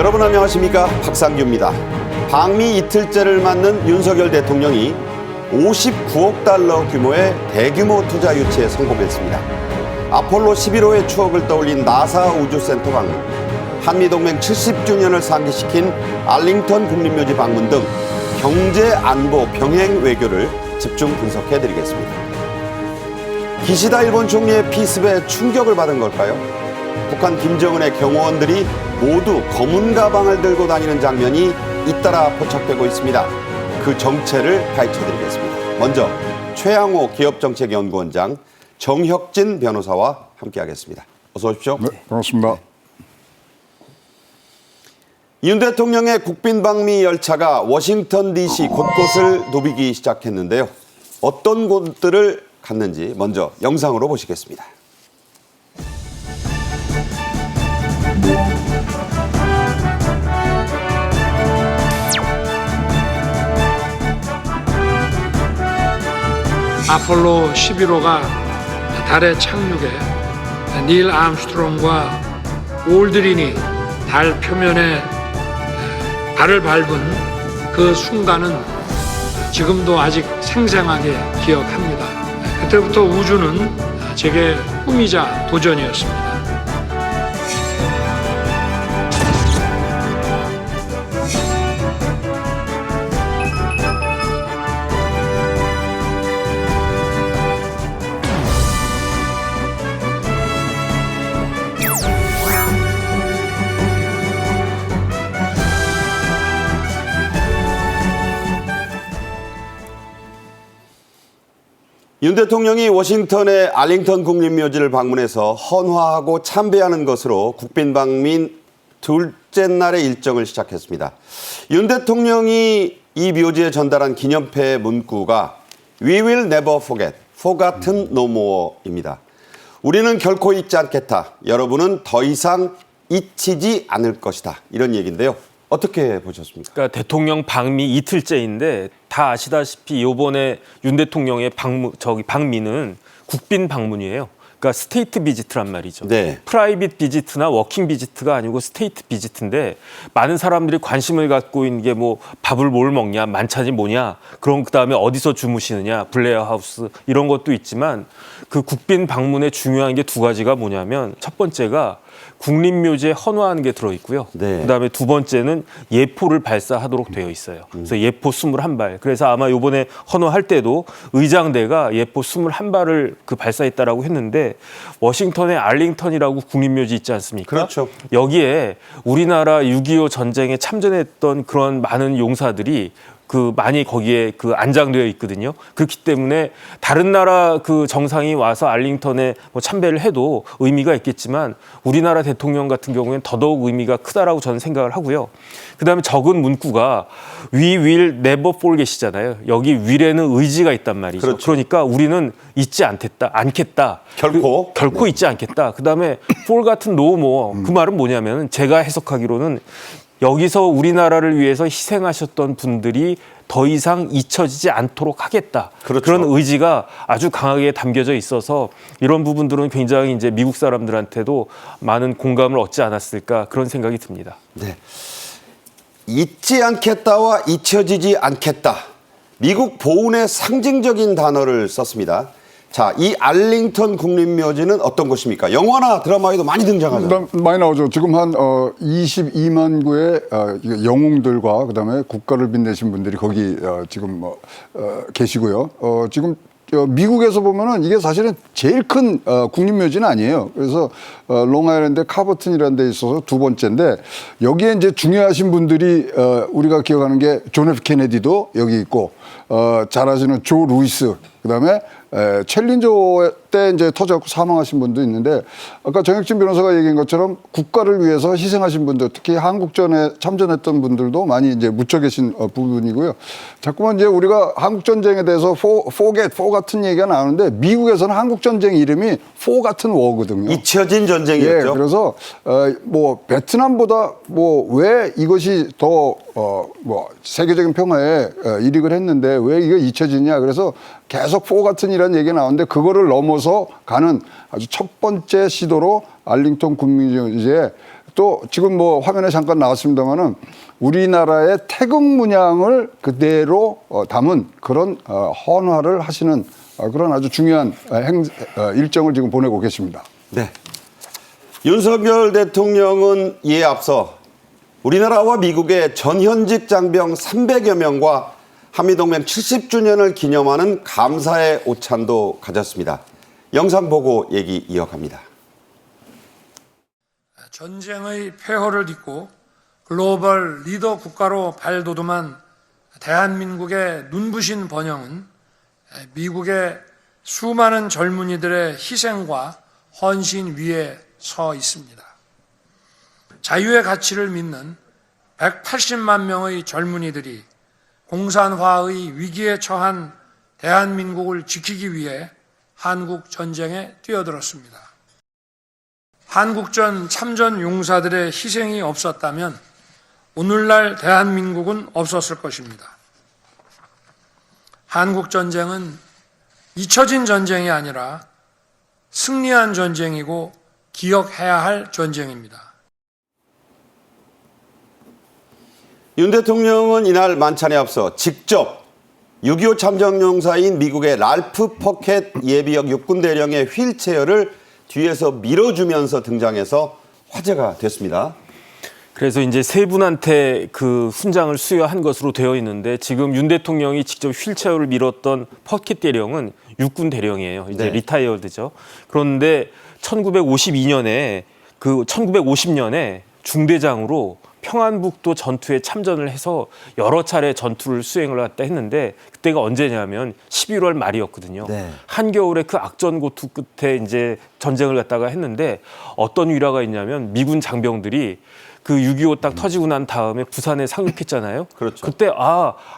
여러분 안녕하십니까? 박상규입니다. 방미 이틀째를 맞는 윤석열 대통령이 59억 달러 규모의 대규모 투자 유치에 성공했습니다. 아폴로 11호의 추억을 떠올린 나사 우주센터 방문, 한미동맹 70주년을 상기시킨 알링턴 국립묘지 방문 등 경제, 안보, 병행 외교를 집중 분석해드리겠습니다. 기시다 일본 총리의 피습에 충격을 받은 걸까요? 북한 김정은의 경호원들이 모두 검은 가방을 들고 다니는 장면이 잇따라 포착되고 있습니다. 그 정체를 파헤쳐드리겠습니다. 먼저 최양호 기업정책연구원장, 정혁진 변호사와 함께하겠습니다. 어서 오십시오. 네, 반갑습니다. 윤 대통령의 국빈 방미 열차가 워싱턴 DC 곳곳을 누비기 시작했는데요. 어떤 곳들을 갔는지 먼저 영상으로 보시겠습니다. 아폴로 11호가 달에 착륙해 닐 암스트롱과 올드린이 달 표면에 발을 밟은 그 순간은 지금도 아직 생생하게 기억합니다. 그때부터 우주는 제게 꿈이자 도전이었습니다. 윤 대통령이 워싱턴의 알링턴 국립묘지를 방문해서 헌화하고 참배하는 것으로 국빈 방민 둘째 날의 일정을 시작했습니다. 윤 대통령이 이 묘지에 전달한 기념패 문구가 We will never forget, forgotten no more입니다. 우리는 결코 잊지 않겠다. 여러분은 더 이상 잊히지 않을 것이다. 이런 얘기인데요. 어떻게 보셨습니까? 그러니까 대통령 방미 이틀째인데 다 아시다시피 이번에 윤 대통령의 방미는 국빈 방문이에요. 그러니까 스테이트 비지트란 말이죠. 네. 프라이빗 비지트나 워킹 비지트가 아니고 스테이트 비지트인데 많은 사람들이 관심을 갖고 있는 게 뭐 밥을 뭘 먹냐, 만찬이 뭐냐, 그럼 그다음에 어디서 주무시느냐, 블레어 하우스 이런 것도 있지만 그 국빈 방문의 중요한 게 두 가지가 뭐냐면 첫 번째가 국립묘지에 헌화하는 게 들어있고요. 네. 그다음에 두 번째는 예포를 발사하도록 되어 있어요. 그래서 예포 21발. 그래서 아마 이번에 헌화할 때도 의장대가 예포 21발을 발사했다라고 했는데 워싱턴의 알링턴이라고 국립묘지 있지 않습니까? 그렇죠. 여기에 우리나라 6.25 전쟁에 참전했던 그런 많은 용사들이 많이 거기에 안장되어 있거든요. 그렇기 때문에 다른 나라 정상이 와서 알링턴에 참배를 해도 의미가 있겠지만 우리나라 대통령 같은 경우에는 더더욱 의미가 크다라고 저는 생각을 하고요. 그다음에 적은 문구가 We will never forget이잖아요. 여기 will에는 의지가 있단 말이죠. 그렇죠. 그러니까 우리는 잊지 않겠다. 결코 잊지 않겠다. 그다음에 forgotten no more. 그 말은 뭐냐면 제가 해석하기로는 여기서 우리나라를 위해서 희생하셨던 분들이 더 이상 잊혀지지 않도록 하겠다. 그렇죠. 그런 의지가 아주 강하게 담겨져 있어서 이런 부분들은 굉장히 이제 미국 사람들한테도 많은 공감을 얻지 않았을까 그런 생각이 듭니다. 네. 잊지 않겠다와 잊혀지지 않겠다. 미국 보훈의 상징적인 단어를 썼습니다. 자, 이 알링턴 국립묘지는 어떤 곳입니까? 영화나 드라마에도 많이 등장하죠. 많이 나오죠. 지금 한 22만 구의 영웅들과 그다음에 국가를 빛내신 분들이 거기 지금 계시고요. 지금 미국에서 보면은 이게 사실은 제일 큰 국립묘지는 아니에요. 그래서 롱아일랜드 카버튼이라는 데 있어서 두 번째인데 여기에 이제 중요하신 분들이 우리가 기억하는 게 존 F 케네디도 여기 있고 잘 아시는 조 루이스 그다음에 챌린저 때 이제 터져갖고 사망하신 분도 있는데 아까 정혁진 변호사가 얘기한 것처럼 국가를 위해서 희생하신 분들 특히 한국전에 참전했던 분들도 많이 이제 묻혀 계신 부분이고요. 자꾸만 이제 우리가 한국전쟁에 대해서 포 같은 얘기가 나오는데 미국에서는 한국전쟁 이름이 포 같은 워거든요. 잊혀진 전쟁이었죠. 예, 그래서 뭐 베트남보다 뭐 왜 이것이 더 뭐 세계적인 평화에 이익을 했는데 왜 이거 잊혀지냐. 그래서 계속 포 같은 이라는 얘기가 나오는데 그거를 넘어서 가는 아주 첫 번째 시도로 알링턴 국립묘지에 또 지금 뭐 화면에 잠깐 나왔습니다만은 우리나라의 태극 문양을 그대로 담은 그런 헌화를 하시는 그런 아주 중요한 일정을 지금 보내고 계십니다. 네. 윤석열 대통령은 이에 앞서 우리나라와 미국의 전현직 장병 300여 명과 한미동맹 70주년을 기념하는 감사의 오찬도 가졌습니다. 영상 보고 얘기 이어갑니다. 전쟁의 폐허를 딛고 글로벌 리더 국가로 발돋움한 대한민국의 눈부신 번영은 미국의 수많은 젊은이들의 희생과 헌신 위에 서 있습니다. 자유의 가치를 믿는 180만 명의 젊은이들이 공산화의 위기에 처한 대한민국을 지키기 위해 한국 전쟁에 뛰어들었습니다. 한국전 참전 용사들의 희생이 없었다면 오늘날 대한민국은 없었을 것입니다. 한국전쟁은 잊혀진 전쟁이 아니라 승리한 전쟁이고 기억해야 할 전쟁입니다. 윤 대통령은 이날 만찬에 앞서 직접 6.25 참전용사인 미국의 랄프 퍼켓 예비역 육군대령의 휠체어를 뒤에서 밀어주면서 등장해서 화제가 됐습니다. 그래서 이제 세 분한테 그 훈장을 수여한 것으로 되어 있는데 지금 윤 대통령이 직접 휠체어를 밀었던 퍼킷 대령은 육군 대령이에요. 이제 네. 리타이어드죠. 그런데 1950년에 중대장으로 평안북도 전투에 참전을 해서 여러 차례 전투를 수행을 갖다 했는데 그때가 언제냐면 11월 말이었거든요. 네. 한겨울에 그 악전고투 끝에 이제 전쟁을 갖다가 했는데 어떤 위라가 있냐면 미군 장병들이 그 6.25 딱 터지고 난 다음에 부산에 상륙했잖아요. 그렇죠. 그때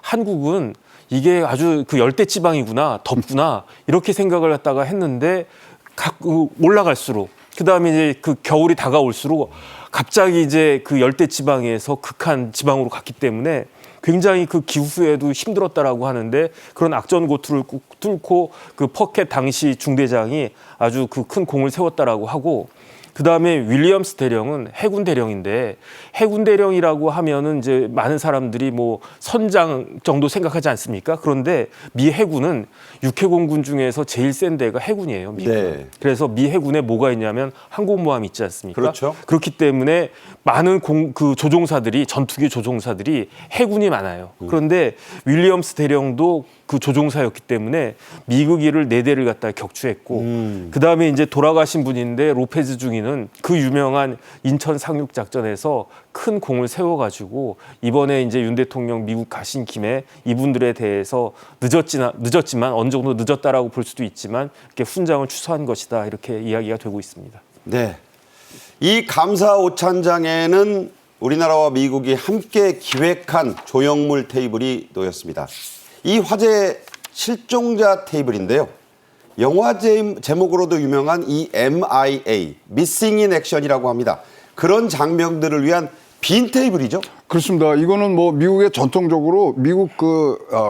한국은 이게 아주 그 열대 지방이구나, 덥구나 이렇게 생각을 갖다가 했는데 올라갈수록 그다음에 이제 그 겨울이 다가올수록 갑자기 이제 그 열대 지방에서 극한 지방으로 갔기 때문에 굉장히 그 기후에도 힘들었다라고 하는데 그런 악전고투를 뚫고 그 퍼켓 당시 중대장이 아주 그 큰 공을 세웠다라고 하고 그다음에 윌리엄스 대령은 해군 대령인데 해군 대령이라고 하면은 이제 많은 사람들이 뭐 선장 정도 생각하지 않습니까? 그런데 미 해군은 육해공군 중에서 제일 센 데가 해군이에요. 미국은. 네. 그래서 미 해군에 뭐가 있냐면 항공모함 있지 않습니까? 그렇죠. 그렇기 때문에 많은 그 조종사들이 전투기 조종사들이 해군이 많아요. 그런데 윌리엄스 대령도 그 조종사였기 때문에 미국이를 4대를 갖다 격추했고 그다음에 이제 돌아가신 분인데 로페즈 중위는 그 유명한 인천 상륙 작전에서 큰 공을 세워가지고 이번에 이제 윤 대통령 미국 가신 김에 이분들에 대해서 늦었지만 어느 정도 늦었다라고 볼 수도 있지만 이렇게 훈장을 추서한 것이다 이렇게 이야기가 되고 있습니다. 네. 이 감사 오찬장에는 우리나라와 미국이 함께 기획한 조형물 테이블이 놓였습니다. 이 화제의 실종자 테이블인데요. 영화 제목으로도 유명한 이 MIA, Missing in Action이라고 합니다. 그런 장면들을 위한 빈 테이블이죠? 그렇습니다. 이거는 뭐 미국의 전통적으로 미국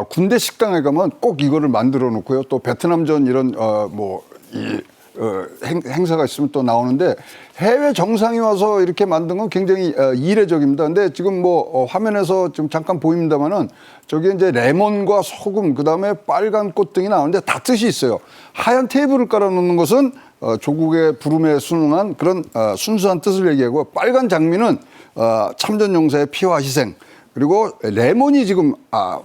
군대 식당에 가면 꼭 이거를 만들어 놓고요. 또 베트남전 이런 행사가 있으면 또 나오는데 해외 정상이 와서 이렇게 만든 건 굉장히 이례적입니다. 근데 지금 화면에서 지금 잠깐 보입니다만은 저기 이제 레몬과 소금 그다음에 빨간 꽃 등이 나오는데 다 뜻이 있어요. 하얀 테이블을 깔아놓는 것은 조국의 부름에 순응한 그런 순수한 뜻을 얘기하고 빨간 장미는 참전 용사의 피와 희생 그리고 레몬이 지금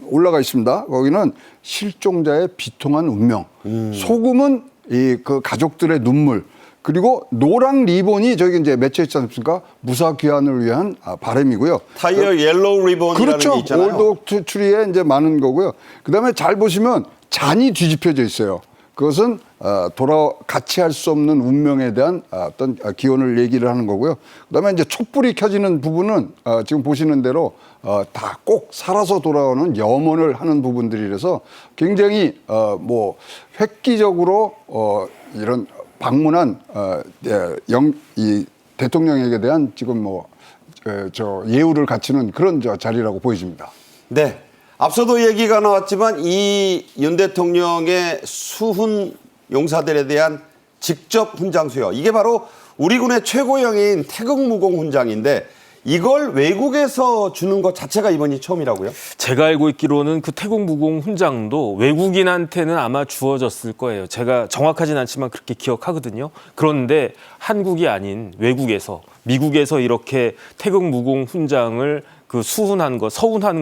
올라가 있습니다. 거기는 실종자의 비통한 운명. 소금은 그 가족들의 눈물. 그리고 노랑 리본이 저기 이제 맺혀 있지 않습니까? 무사 귀환을 위한 바람이고요. 타이어 옐로우 리본이라는 그렇죠. 게 있잖아요. 올드 트리에 이제 많은 거고요. 그다음에 잘 보시면 잔이 뒤집혀져 있어요. 그것은 같이 할 수 없는 운명에 대한 어떤 기원을 얘기를 하는 거고요. 그다음에 이제 촛불이 켜지는 부분은 지금 보시는 대로 다 꼭 살아서 돌아오는 염원을 하는 부분들이라서 굉장히 획기적으로 이런 방문한 이 대통령에게 대한 지금 예우를 갖추는 그런 자리라고 보여집니다. 네. 앞서도 얘기가 나왔지만 이 윤 대통령의 수훈 용사들에 대한 직접 훈장 수여 이게 바로 우리 군의 최고령인 태극무공훈장인데 이걸 외국에서 주는 것 자체가 이번이 처음이라고요? 제가 알고 있기로는 그 태국무공 훈장도 외국인한테는 아마 주어졌을 거예요. 제가 정확하진 않지만 그렇게 기억하거든요. 그런데 한국이 아닌 외국에서, 미국에서 이렇게 태국무공 훈장을 그 서운한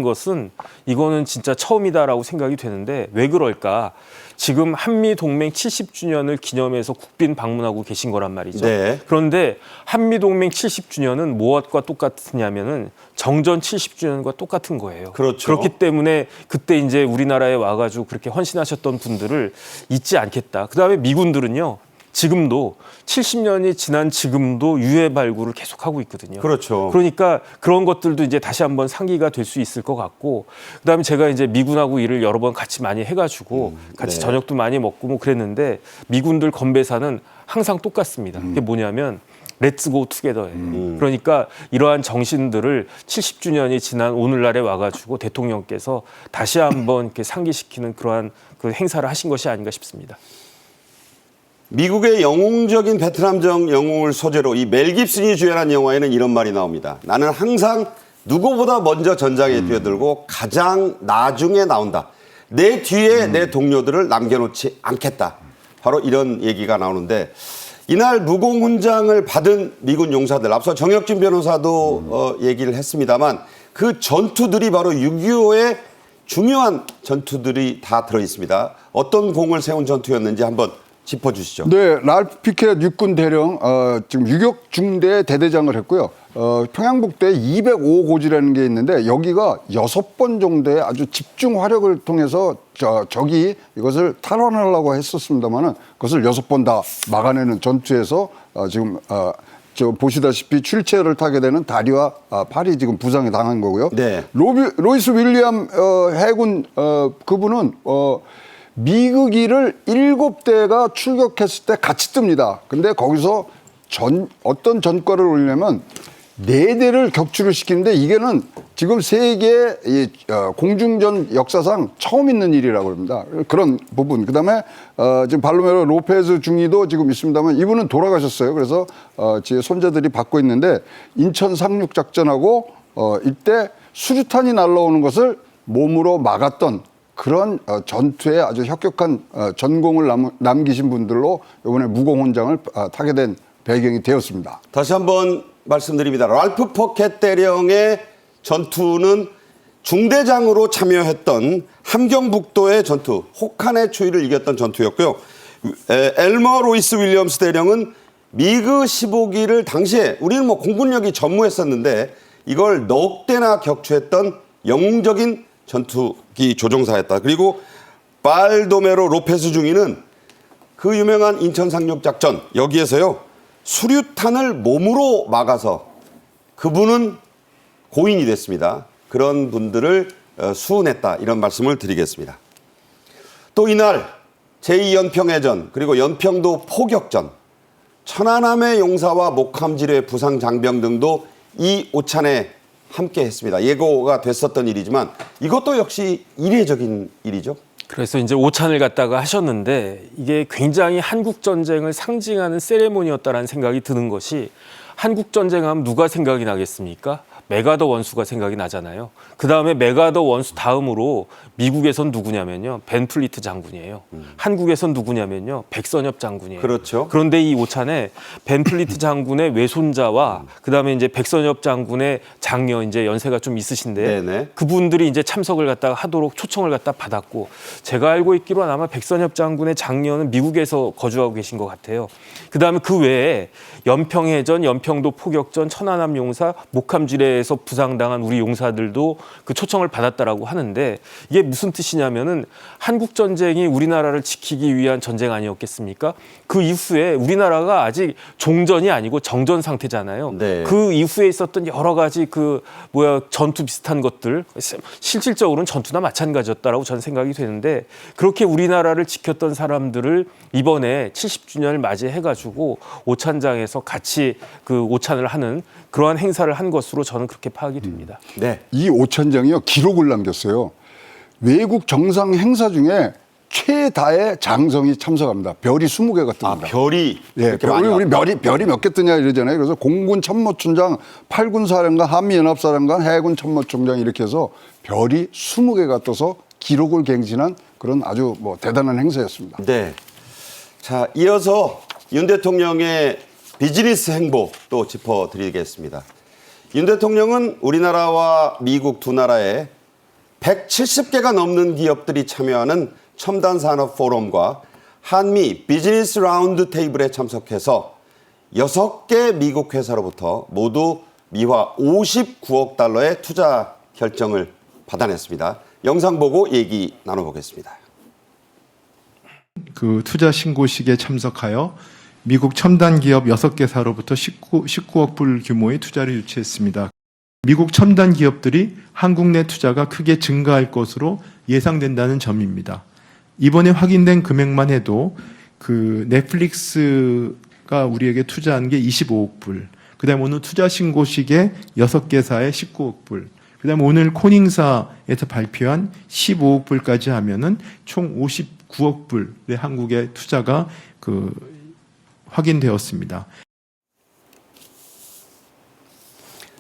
것은 이거는 진짜 처음이다라고 생각이 되는데 왜 그럴까? 지금 한미동맹 70주년을 기념해서 국빈 방문하고 계신 거란 말이죠. 네. 그런데 한미동맹 70주년은 무엇과 똑같으냐면은 정전 70주년과 똑같은 거예요. 그렇죠. 그렇기 때문에 그때 이제 우리나라에 와가지고 그렇게 헌신하셨던 분들을 잊지 않겠다. 그다음에 미군들은요. 지금도 70년이 지난 지금도 유해 발굴을 계속하고 있거든요. 그렇죠. 그러니까 그런 것들도 이제 다시 한번 상기가 될 수 있을 것 같고 그다음에 제가 이제 미군하고 일을 여러 번 같이 많이 해가지고 같이 네. 저녁도 많이 먹고 뭐 그랬는데 미군들 건배사는 항상 똑같습니다. 그게 뭐냐면 렛츠 고 투게더예요. 그러니까 이러한 정신들을 70주년이 지난 오늘날에 와가지고 대통령께서 다시 한번 이렇게 상기시키는 그러한 그 행사를 하신 것이 아닌가 싶습니다. 미국의 영웅적인 베트남전 영웅을 소재로 이 멜 깁슨이 주연한 영화에는 이런 말이 나옵니다. 나는 항상 누구보다 먼저 전장에 뛰어들고 가장 나중에 나온다. 내 뒤에 내 동료들을 남겨놓지 않겠다. 바로 이런 얘기가 나오는데 이날 무공훈장을 받은 미군 용사들 앞서 정혁진 변호사도 얘기를 했습니다만 그 전투들이 바로 6.25의 중요한 전투들이 다 들어있습니다. 어떤 공을 세운 전투였는지 한번 짚어주시죠. 네, 랄프 피켓 육군 대령 지금 유격 중대 대대장을 했고요. 평양북도에 205 고지라는 게 있는데 여기가 6번 정도의 아주 집중 화력을 통해서 적이 이것을 탈환하려고 했었습니다만은 그것을 6번 다 막아내는 전투에서 지금 저 보시다시피 출체를 타게 되는 다리와 팔이 지금 부상에 당한 거고요. 네. 로이스 윌리엄 해군 그분은 미국이를 7대가 출격했을 때 같이 뜹니다. 근데 거기서 어떤 전과를 올리냐면 4대를 격추를 시키는데 이게는 지금 세계 공중전 역사상 처음 있는 일이라고 합니다. 그런 부분. 그다음에 지금 발로메로 로페즈 중위도 지금 있습니다만 이분은 돌아가셨어요. 그래서 제 손자들이 받고 있는데 인천 상륙 작전하고 이때 수류탄이 날라오는 것을 몸으로 막았던 그런 전투에 아주 혁혁한 전공을 남기신 분들로 이번에 무공훈장을 타게 된 배경이 되었습니다. 다시 한번 말씀드립니다. 랄프 포켓 대령의 전투는 중대장으로 참여했던 함경북도의 전투, 혹한의 추위를 이겼던 전투였고요. 엘머 로이스 윌리엄스 대령은 미그 15기를 당시에 우리는 뭐 공군력이 전무했었는데 이걸 넉 대나 격추했던 영웅적인 전투기 조종사였다. 그리고 발도메로 로페스 중위는 그 유명한 인천 상륙 작전 여기에서요 수류탄을 몸으로 막아서 그분은 고인이 됐습니다. 그런 분들을 수훈했다 이런 말씀을 드리겠습니다. 또 이날 제2연평해전 그리고 연평도 포격전 천안함의 용사와 목함지뢰 부상 장병 등도 이 오찬에 함께 했습니다. 예고가 됐었던 일이지만 이것도 역시 이례적인 일이죠. 그래서 이제 오찬을 갖다가 하셨는데 이게 굉장히 한국 전쟁을 상징하는 세레모니였다라는 생각이 드는 것이 한국 전쟁 하면 누가 생각이 나겠습니까? 메가더 원수가 생각이 나잖아요. 그 다음에 메가더 원수 다음으로 미국에선 누구냐면요. 벤 플리트 장군이에요. 한국에선 누구냐면요. 백선엽 장군이에요. 그렇죠. 그런데 이 오찬에 벤 플리트 장군의 외손자와 그 다음에 이제 백선엽 장군의 장녀 이제 연세가 좀 있으신데 네네. 그분들이 이제 참석을 갖다가 하도록 초청을 갖다 받았고 제가 알고 있기로는 아마 백선엽 장군의 장녀는 미국에서 거주하고 계신 것 같아요. 그 다음에 그 외에 연평해전, 연평도 포격전, 천안함 용사, 목함지뢰에서 부상당한 우리 용사들도 그 초청을 받았다라고 하는데 이게 무슨 뜻이냐면은 한국 전쟁이 우리나라를 지키기 위한 전쟁 아니었겠습니까? 그 이후에 우리나라가 아직 종전이 아니고 정전 상태잖아요. 네. 그 이후에 있었던 여러 가지 전투 비슷한 것들 실질적으로는 전투나 마찬가지였다라고 저는 생각이 되는데 그렇게 우리나라를 지켰던 사람들을 이번에 70주년을 맞이해가지고 오찬장에서 같이 그 오찬을 하는 그러한 행사를 한 것으로 저는 그렇게 파악이 됩니다. 네. 이 오찬장이요 기록을 남겼어요. 외국 정상 행사 중에 최다의 장성이 참석합니다. 별이 20개가 뜹니다. 아, 별이 예, 이렇게 많이 우리 왔다. 별이 몇 개 뜨냐 이러잖아요. 그래서 공군 참모총장, 8군 사령관, 한미연합사령관, 해군 참모총장 이렇게 해서 별이 20개가 떠서 기록을 갱신한 그런 아주 뭐 대단한 행사였습니다. 네. 자, 이어서 윤 대통령의 비즈니스 행보 또 짚어드리겠습니다. 윤 대통령은 우리나라와 미국 두 나라에 170개가 넘는 기업들이 참여하는 첨단 산업 포럼과 한미 비즈니스 라운드 테이블에 참석해서 6개 미국 회사로부터 모두 미화 59억 달러의 투자 결정을 받아냈습니다. 영상 보고 얘기 나눠보겠습니다. 그 투자 신고식에 참석하여 미국 첨단 기업 6개사로부터 19억 불 규모의 투자를 유치했습니다. 미국 첨단 기업들이 한국 내 투자가 크게 증가할 것으로 예상된다는 점입니다. 이번에 확인된 금액만 해도 그 넷플릭스가 우리에게 투자한 게 25억 불, 그다음에 오늘 투자 신고식에 6개사에 19억 불, 그다음에 오늘 코닝사에서 발표한 15억 불까지 하면은 총 59억 불의 한국의 투자가 확인되었습니다.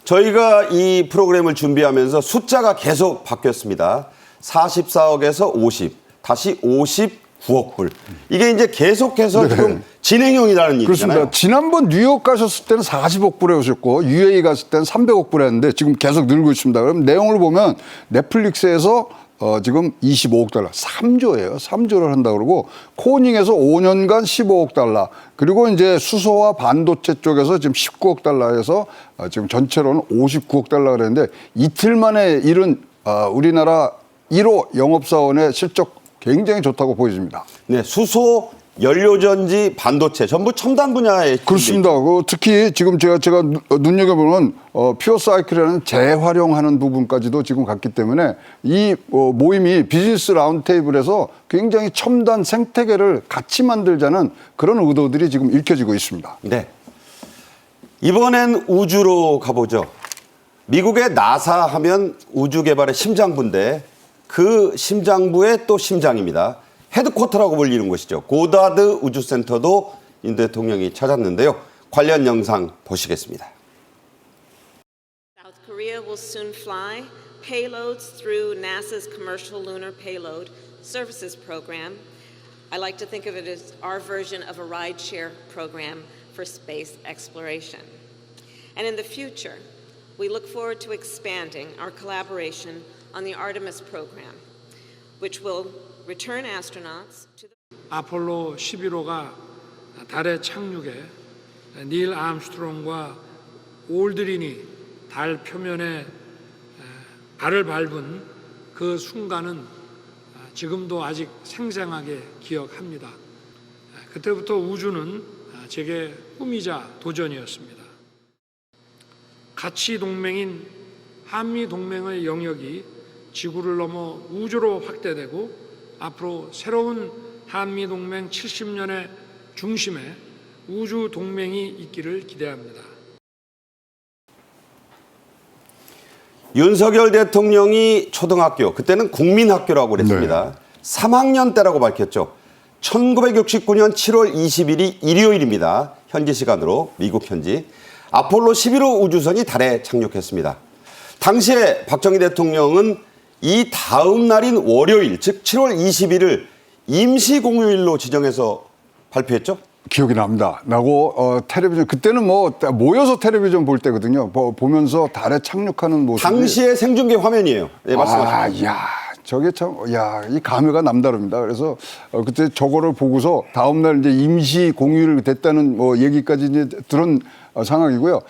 저희가 이 프로그램을 준비하면서 숫자가 계속 바뀌었습니다. 44억에서 50, 다시 59억 불. 이게 이제 계속해서 지금 진행형이라는 얘기잖아요. 그렇습니다. 지난번 뉴욕 가셨을 때는 40억 불에 오셨고 UAE 갔을 때는 300억 불에 했는데 지금 계속 늘고 있습니다. 그럼 내용을 보면 넷플릭스에서 지금 25억 달러, 3조예요. 3조를 한다고 그러고 코닝에서 5년간 15억 달러, 그리고 이제 수소와 반도체 쪽에서 지금 19억 달러에서 지금 전체로는 59억 달러 그랬는데 이틀 만에 이른 우리나라 1호 영업사원의 실적 굉장히 좋다고 보여집니다. 네, 수소, 연료전지, 반도체 전부 첨단 분야에 그렇습니다. 특히 지금 제가 눈여겨보는 퓨어사이클이라는 재활용하는 부분까지도 지금 갔기 때문에 이 모임이 비즈니스 라운드 테이블에서 굉장히 첨단 생태계를 같이 만들자는 그런 의도들이 지금 읽혀지고 있습니다. 네. 이번엔 우주로 가보죠. 미국의 나사 하면 우주 개발의 심장부인데 그 심장부의 또 심장입니다. 헤드쿼터라고 불리는 곳이죠. 고다드 우주센터도 윤 대통령이 찾았는데요. 관련 영상 보시겠습니다. South Korea will soon fly payloads through NASA's Commercial Lunar Payload Services Program. I like to think of it as our version of a rideshare program for space exploration. And in the future, we look forward to expanding our collaboration on the Artemis program, which will return astronauts to the 아폴로 11호가 달에 착륙해 닐 암스트롱과 올드린이 달 표면에 발을 밟은 그 순간은 지금도 아직 생생하게 기억합니다. 그때부터 우주는 제게 꿈이자 도전이었습니다. 가치 동맹인 한미 동맹의 영역이 지구를 넘어 우주로 확대되고 앞으로 새로운 한미 동맹 70년의 중심에 우주 동맹이 있기를 기대합니다. 윤석열 대통령이 초등학교, 그때는 국민학교라고 그랬습니다. 3학년 때라고 밝혔죠. 1969년 7월 20일이 일요일입니다. 현지 시간으로, 미국 현지. 아폴로 11호 우주선이 달에 착륙했습니다. 당시에 박정희 대통령은 이 다음 날인 월요일, 즉 7월 20일을 임시 공휴일로 지정해서 발표했죠? 기억이 납니다. 나고 텔레비전 그때는 뭐 모여서 텔레비전 볼 때거든요. 보면서 달에 착륙하는 모습이 당시의 생중계 화면이에요. 네, 말씀하십시오. 야, 저게 참, 이 감회가 남다릅니다. 그래서 그때 저거를 보고서 다음날 이제 임시 공휴일 됐다는 뭐 얘기까지 이제 들은 상황이고요.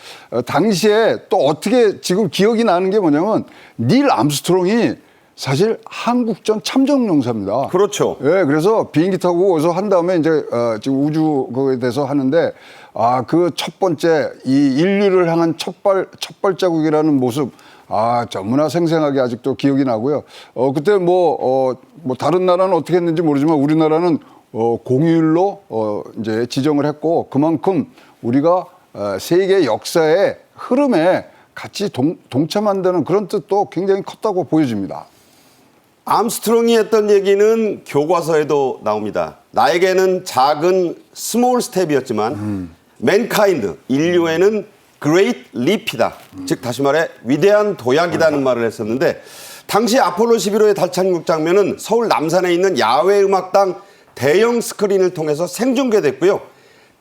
당시에 또 어떻게 지금 기억이 나는 게 뭐냐면 닐 암스트롱이 사실 한국전 참전용사입니다. 그렇죠. 예, 그래서 비행기 타고 어서 한 다음에 이제 지금 우주 거기에 대해서 하는데 그 첫 번째 이 인류를 향한 첫 발자국이라는 모습 너무나 생생하게 아직도 기억이 나고요. 그때 뭐 다른 나라는 어떻게 했는지 모르지만 우리나라는 공휴일로 이제 지정을 했고 그만큼 우리가 세계 역사의 흐름에 같이 동참한다는 그런 뜻도 굉장히 컸다고 보여집니다. 암스트롱이 했던 얘기는 교과서에도 나옵니다. 나에게는 작은 스몰 스텝이었지만 맨카인드, 인류에는 그레이트 립이다. 즉 다시 말해 위대한 도약이라는 말을 했었는데 당시 아폴로 11호의 달 착륙 장면은 서울 남산에 있는 야외음악당 대형 스크린을 통해서 생중계됐고요.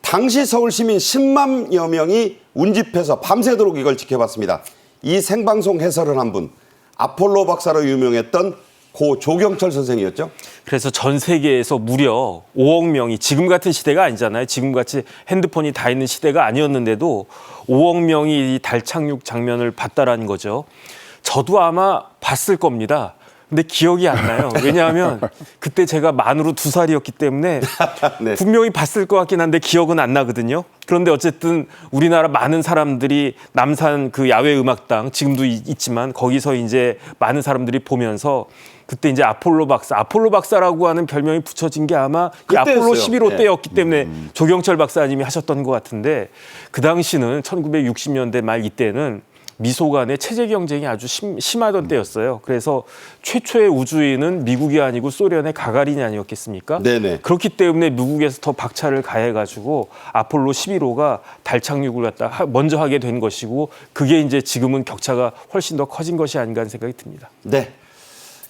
당시 서울 시민 10만여 명이 운집해서 밤새도록 이걸 지켜봤습니다. 이 생방송 해설을 한 분, 아폴로 박사로 유명했던 고 조경철 선생이었죠. 그래서 전 세계에서 무려 5억 명이, 지금 같은 시대가 아니잖아요. 지금같이 핸드폰이 다 있는 시대가 아니었는데도 5억 명이 이 달 착륙 장면을 봤다라는 거죠. 저도 아마 봤을 겁니다. 근데 기억이 안 나요. 왜냐하면 그때 제가 만으로 2살이었기 때문에 네. 분명히 봤을 것 같긴 한데 기억은 안 나거든요. 그런데 어쨌든 우리나라 많은 사람들이 남산 그 야외 음악당 지금도 있지만 거기서 이제 많은 사람들이 보면서 그때 이제 아폴로 박사라고 하는 별명이 붙여진 게 아마 이 아폴로 그때였어요. 11호 네. 때였기 때문에 조경철 박사님이 하셨던 것 같은데 그 당시는 1960년대 말 이때는 미소 간의 체제 경쟁이 아주 심하던 때였어요. 그래서 최초의 우주인은 미국이 아니고 소련의 가가린이 아니었겠습니까? 네네. 그렇기 때문에 미국에서 더 박차를 가해가지고 아폴로 11호가 달 착륙을 갖다 먼저 하게 된 것이고 그게 이제 지금은 격차가 훨씬 더 커진 것이 아닌가 하는 생각이 듭니다. 네.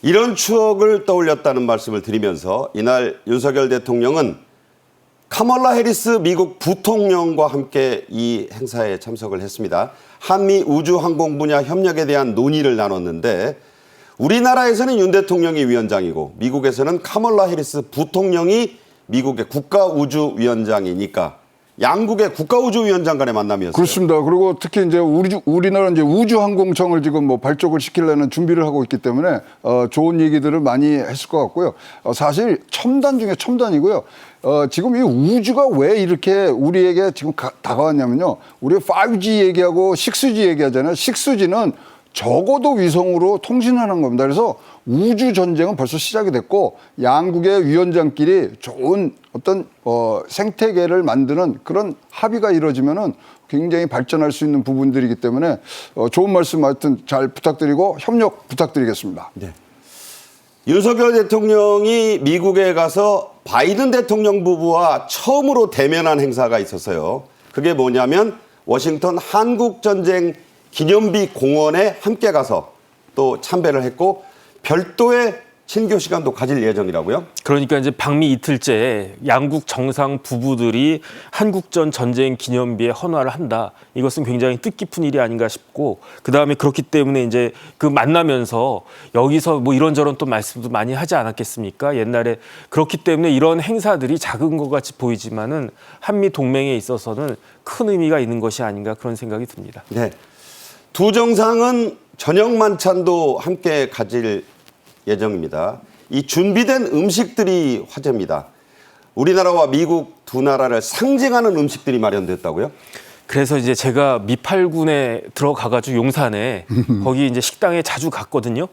이런 추억을 떠올렸다는 말씀을 드리면서 이날 윤석열 대통령은 카멀라 해리스 미국 부통령과 함께 이 행사에 참석을 했습니다. 한미 우주항공 분야 협력에 대한 논의를 나눴는데 우리나라에서는 윤 대통령이 위원장이고 미국에서는 카멀라 해리스 부통령이 미국의 국가우주위원장이니까 양국의 국가우주위원장 간의 만남이었어요. 그렇습니다. 그리고 특히 이제 우리나라 이제 우주항공청을 지금 뭐 발족을 시키려는 준비를 하고 있기 때문에 좋은 얘기들을 많이 했을 것 같고요. 사실 첨단 중에 첨단이고요. 지금 이 우주가 왜 이렇게 우리에게 지금 다가왔냐면요. 우리가 5G 얘기하고 6G 얘기하잖아요. 6G는 적어도 위성으로 통신하는 겁니다. 그래서 우주 전쟁은 벌써 시작이 됐고 양국의 위원장끼리 좋은 어떤 생태계를 만드는 그런 합의가 이루어지면은 굉장히 발전할 수 있는 부분들이기 때문에 좋은 말씀 하여튼 잘 부탁드리고 협력 부탁드리겠습니다. 네. 윤석열 대통령이 미국에 가서 바이든 대통령 부부와 처음으로 대면한 행사가 있었어요. 그게 뭐냐면 워싱턴 한국전쟁 기념비 공원에 함께 가서 또 참배를 했고 별도의 친교 시간도 가질 예정이라고요? 그러니까 이제 방미 이틀째 양국 정상 부부들이 한국전 전쟁 기념비에 헌화를 한다. 이것은 굉장히 뜻깊은 일이 아닌가 싶고 그다음에 그렇기 때문에 이제 그 만나면서 여기서 뭐 이런저런 또 말씀도 많이 하지 않았겠습니까? 옛날에 그렇기 때문에 이런 행사들이 작은 것 같이 보이지만은 한미 동맹에 있어서는 큰 의미가 있는 것이 아닌가 그런 생각이 듭니다. 네. 두 정상은 저녁 만찬도 함께 가질 예정입니다. 이 준비된 음식들이 화제입니다. 우리나라와 미국 두 나라를 상징하는 음식들이 마련됐다고요? 그래서 이제 제가 미팔군에 들어가가지고 용산에 거기 이제 식당에 자주 갔거든요.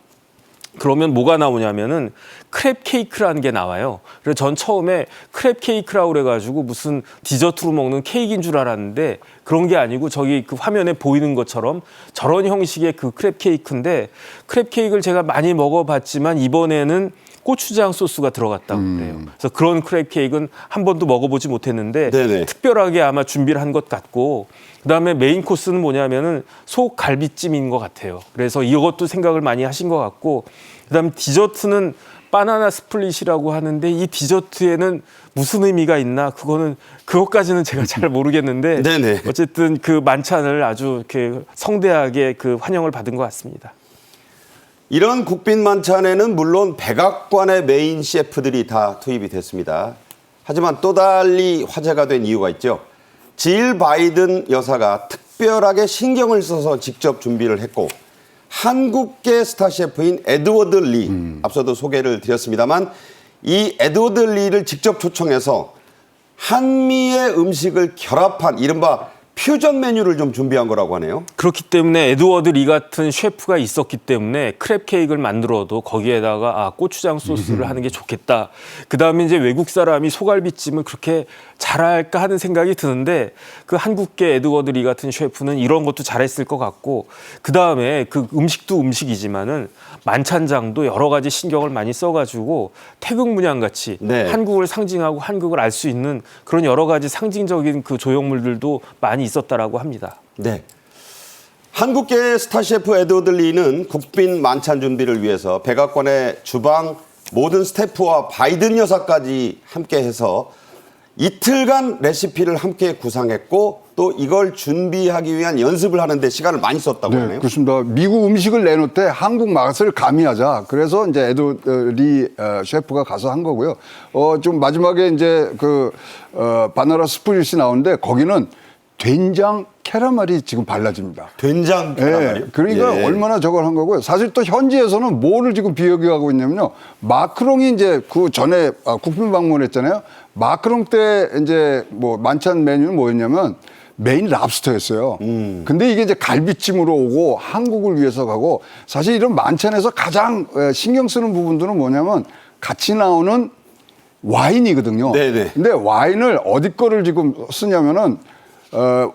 그러면 뭐가 나오냐면은 크랩 케이크라는 게 나와요. 그래서 전 처음에 크랩 케이크라고 그래가지고 무슨 디저트로 먹는 케이크인 줄 알았는데 그런 게 아니고 저기 그 화면에 보이는 것처럼 저런 형식의 그 크랩 케이크인데 크랩 케이크를 제가 많이 먹어봤지만 이번에는 고추장 소스가 들어갔다고 그래요. 그래서 그런 크랩 케이크는 한 번도 먹어보지 못했는데 네네. 특별하게 아마 준비를 한 것 같고 그다음에 메인 코스는 뭐냐면은 소 갈비찜인 것 같아요. 그래서 이것도 생각을 많이 하신 것 같고 그다음에 디저트는 바나나 스플릿이라고 하는데 이 디저트에는 무슨 의미가 있나 그것까지는 제가 잘 모르겠는데 네네. 어쨌든 그 만찬을 아주 이렇게 성대하게 그 환영을 받은 것 같습니다. 이런 국빈 만찬에는 물론 백악관의 메인 셰프들이 다 투입이 됐습니다. 하지만 또 달리 화제가 된 이유가 있죠. 질 바이든 여사가 특별하게 신경을 써서 직접 준비를 했고 한국계 스타 셰프인 에드워드 리, 앞서도 소개를 드렸습니다만 이 에드워드 리를 직접 초청해서 한미의 음식을 결합한 이른바 퓨전 메뉴를 좀 준비한 거라고 하네요. 그렇기 때문에 에드워드 리 같은 셰프가 있었기 때문에 크랩 케이크를 만들어도 거기에다가 고추장 소스를 하는 게 좋겠다. 그다음에 이제 외국 사람이 소갈비찜을 그렇게 잘할까 하는 생각이 드는데 그 한국계 에드워드 리 같은 셰프는 이런 것도 잘했을 것 같고 그 다음에 그 음식도 음식이지만은 만찬장도 여러 가지 신경을 많이 써가지고 태극문양 같이 네. 한국을 상징하고 한국을 알 수 있는 그런 여러 가지 상징적인 그 조형물들도 많이 있었다라고 합니다. 네. 한국계 스타 셰프 에드워드 리는 국빈 만찬 준비를 위해서 백악관의 주방 모든 스태프와 바이든 여사까지 함께해서 이틀간 레시피를 함께 구상했고 또 이걸 준비하기 위한 연습을 하는데 시간을 많이 썼다고 네, 하네요. 그렇습니다. 미국 음식을 내놓을 때 한국 맛을 가미하자. 그래서 이제 에드워드 리 셰프가 가서 한 거고요. 좀 마지막에 이제 바나나 스프릿이 나오는데 거기는 된장 캐러멜이 지금 발라집니다. 된장 캐러멜이요? 그러니까 예. 얼마나 저걸 한 거고요. 사실 또 현지에서는 뭐를 지금 비교하고 있냐면요. 마크롱이 이제 그 전에 국빈 방문했잖아요. 마크롱 때 이제 뭐 만찬 메뉴는 뭐였냐면 메인 랍스터였어요. 근데 이게 이제 갈비찜으로 오고 한국을 위해서 가고 사실 이런 만찬에서 가장 신경 쓰는 부분들은 뭐냐면 같이 나오는 와인이거든요. 네네. 근데 와인을 어디 거를 지금 쓰냐면은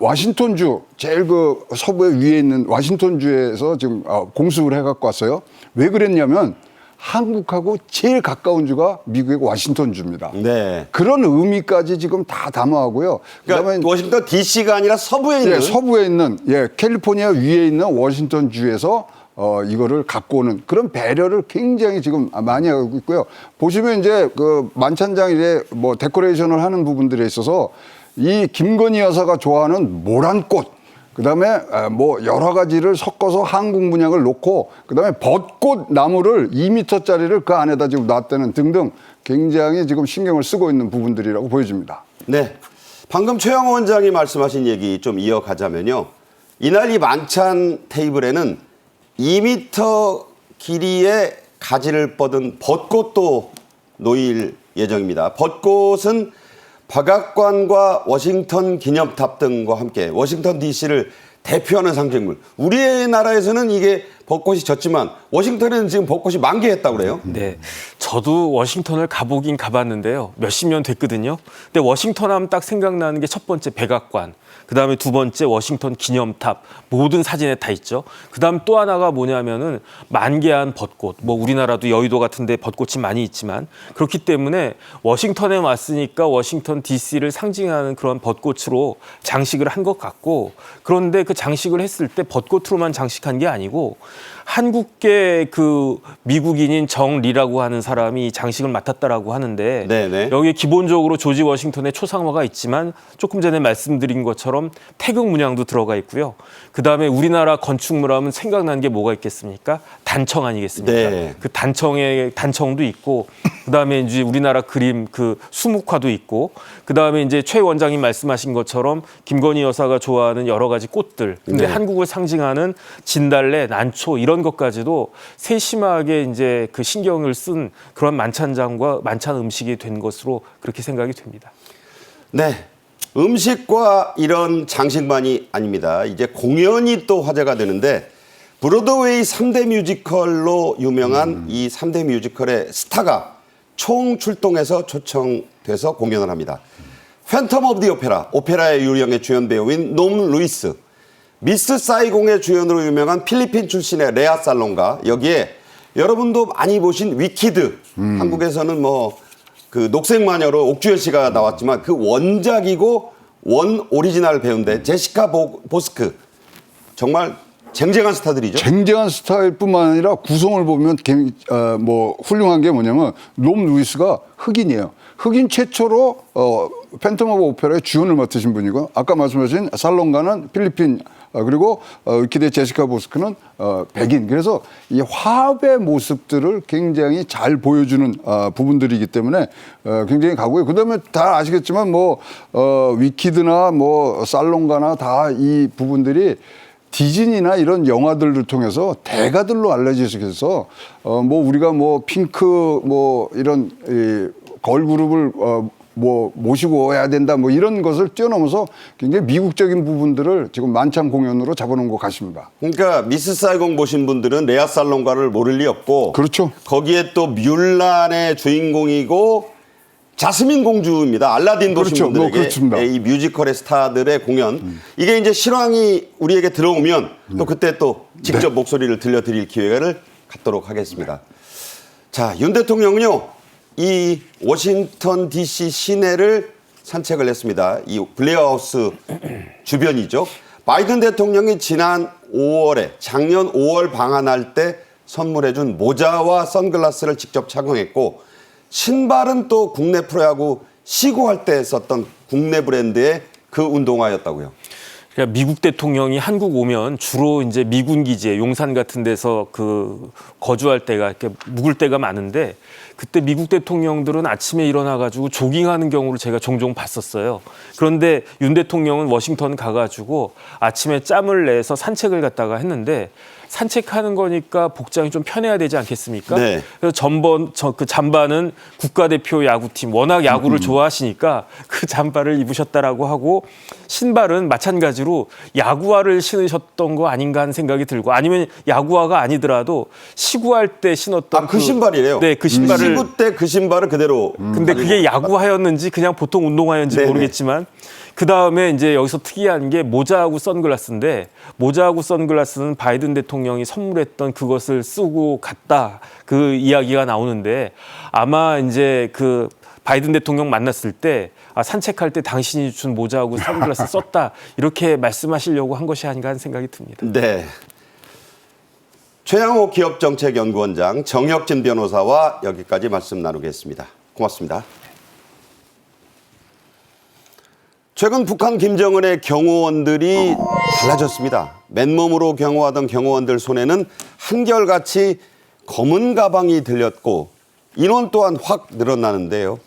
워싱턴주 제일 그 서부에 위에 있는 워싱턴주에서 지금 공수를 해갖고 왔어요. 왜 그랬냐면 한국하고 제일 가까운 주가 미국의 워싱턴주입니다. 네. 그런 의미까지 지금 다 담아하고요. 그러니까 그다음에 워싱턴 DC가 아니라 서부에 있는 서부에 있는 캘리포니아 위에 있는 워싱턴주에서 이거를 갖고 오는 그런 배려를 굉장히 지금 많이 하고 있고요. 보시면 이제 그 만찬장 이제 뭐 데코레이션을 하는 부분들에 있어서 이 김건희 여사가 좋아하는 모란꽃, 그다음에 뭐 여러 가지를 섞어서 한국 문양을 놓고 그다음에 벚꽃 나무를 2m짜리를 그 안에다 지금 놨다는 등등 굉장히 지금 신경을 쓰고 있는 부분들이라고 보여집니다. 네. 방금 최영호 원장이 말씀하신 얘기 좀 이어가자면요. 이날 이 만찬 테이블에는 2m 길이의 가지를 뻗은 벚꽃도 놓일 예정입니다. 벚꽃은 백악관과 워싱턴 기념탑 등과 함께 워싱턴 DC를 대표하는 상징물. 우리나라에서는 이게 벚꽃이 졌지만 워싱턴에는 지금 벚꽃이 만개했다고 그래요. 네, 저도 워싱턴을 가보긴 가봤는데요. 몇십 년 됐거든요. 근데 워싱턴 하면 딱 생각나는 게 첫 번째 백악관, 그다음에 두 번째 워싱턴 기념탑, 모든 사진에 다 있죠. 그다음 또 하나가 뭐냐면은 만개한 벚꽃. 뭐 우리나라도 여의도 같은데 벚꽃이 많이 있지만 그렇기 때문에 워싱턴에 왔으니까 워싱턴 DC를 상징하는 그런 벚꽃으로 장식을 한 것 같고, 그런데 그 장식을 했을 때 벚꽃으로만 장식한 게 아니고 한국계 그 미국인인 정리라고 하는 사람이 장식을 맡았다라고 하는데 네네. 여기에 기본적으로 조지 워싱턴의 초상화가 있지만 조금 전에 말씀드린 것처럼 태극 문양도 들어가 있고요. 그다음에 우리나라 건축물 하면 생각나는 게 뭐가 있겠습니까? 단청 아니겠습니까? 네. 그 단청도 있고 그다음에 이제 우리나라 그림 그 수묵화도 있고 그다음에 이제 최 원장님 말씀하신 것처럼 김건희 여사가 좋아하는 여러 가지 꽃들. 근데 네. 한국을 상징하는 진달래, 난초 이런 것까지도 세심하게 이제 그 신경을 쓴 그런 만찬장과 만찬 음식이 된 것으로 그렇게 생각이 됩니다. 네. 음식과 이런 장식만이 아닙니다. 이제 공연이 또 화제가 되는데 브로드웨이 3대 뮤지컬로 유명한 이 3대 뮤지컬의 스타가 총 출동해서 초청돼서 공연을 합니다. 팬텀 오브 디 오페라, 오페라의 유령의 주연 배우인 놈 루이스, 미스 사이공의 주연으로 유명한 필리핀 출신의 레아 살롱가, 여기에 여러분도 많이 보신 위키드, 한국에서는 뭐 그 녹색 마녀로 옥주현 씨가 나왔지만 그 원작이고 원 오리지널 배우인데 제시카 보스크, 정말 쟁쟁한 스타들이죠. 쟁쟁한 스타일뿐만 아니라 구성을 보면 뭐 훌륭한 게 뭐냐면 롬 루이스가 흑인이에요. 흑인 최초로 팬텀 오브 오페라의 주연을 맡으신 분이고 아까 말씀하신 살롱가는 필리핀 그리고 위키드의 제시카 보스크는 백인. 그래서 이 화합의 모습들을 굉장히 잘 보여주는 부분들이기 때문에 굉장히 가고요. 그다음에 다 아시겠지만 뭐 위키드나 뭐 살롱가나 다 이 부분들이 디즈니나 이런 영화들을 통해서 대가들로 알려지셔서 뭐 우리가 뭐 핑크 뭐 이런 걸그룹을 뭐 모시고 와야 된다 뭐 이런 것을 뛰어넘어서 굉장히 미국적인 부분들을 지금 만찬 공연으로 잡아놓은 것 같습니다. 그러니까 미스 사이공 보신 분들은 레아 살롱가를 모를 리 없고, 그렇죠. 거기에 또 뮬란의 주인공이고 자스민 공주입니다. 알라딘 보신 그렇죠. 뭐 분들에게 그렇습니다. 이 뮤지컬의 스타들의 공연 이게 이제 실황이 우리에게 들어오면 또 그때 또 직접 목소리를 들려드릴 기회를 갖도록 하겠습니다. 자, 윤 대통령은요 이 워싱턴 D.C. 시내를 산책을 했습니다. 이 블레어하우스 주변이죠. 바이든 대통령이 지난 5월에 작년 5월 방한할 때 선물해준 모자와 선글라스를 직접 착용했고 신발은 또 국내 프로야구 시구할 때 썼던 국내 브랜드의 그 운동화였다고요. 그러니까 미국 대통령이 한국 오면 주로 이제 미군 기지에 용산 같은 데서 그 거주할 때가 이렇게 묵을 때가 많은데 그때 미국 대통령들은 아침에 일어나 가지고 조깅하는 경우를 제가 종종 봤었어요. 그런데 윤 대통령은 워싱턴 가가지고 아침에 짬을 내서 산책을 갔다가 했는데 산책하는 거니까 복장이 좀 편해야 되지 않겠습니까? 네. 그래서 그 잠바는 국가대표 야구팀 워낙 야구를 좋아하시니까 그 잠바를 입으셨다라고 하고 신발은 마찬가지로 야구화를 신으셨던 거 아닌가 하는 생각이 들고 아니면 야구화가 아니더라도 시구할 때 신었던 그 신발이래요. 네, 그 신발을 시구 때 그 신발을 그대로. 근데 그게 야구화였는지 그냥 보통 운동화였는지 네네. 모르겠지만 그 다음에 이제 여기서 특이한 게 모자하고 선글라스인데 모자하고 선글라스는 바이든 대통령이 선물했던 그것을 쓰고 갔다 그 이야기가 나오는데 아마 이제 그 바이든 대통령 만났을 때 산책할 때 당신이 준 모자하고 선글라스 썼다 이렇게 말씀하시려고 한 것이 아닌가 하는 생각이 듭니다. 네. 최양호 기업정책연구원장 정혁진 변호사와 여기까지 말씀 나누겠습니다. 고맙습니다. 최근 북한 김정은의 경호원들이 달라졌습니다. 맨몸으로 경호하던 경호원들 손에는 한결같이 검은 가방이 들렸고 인원 또한 확 늘어나는데요.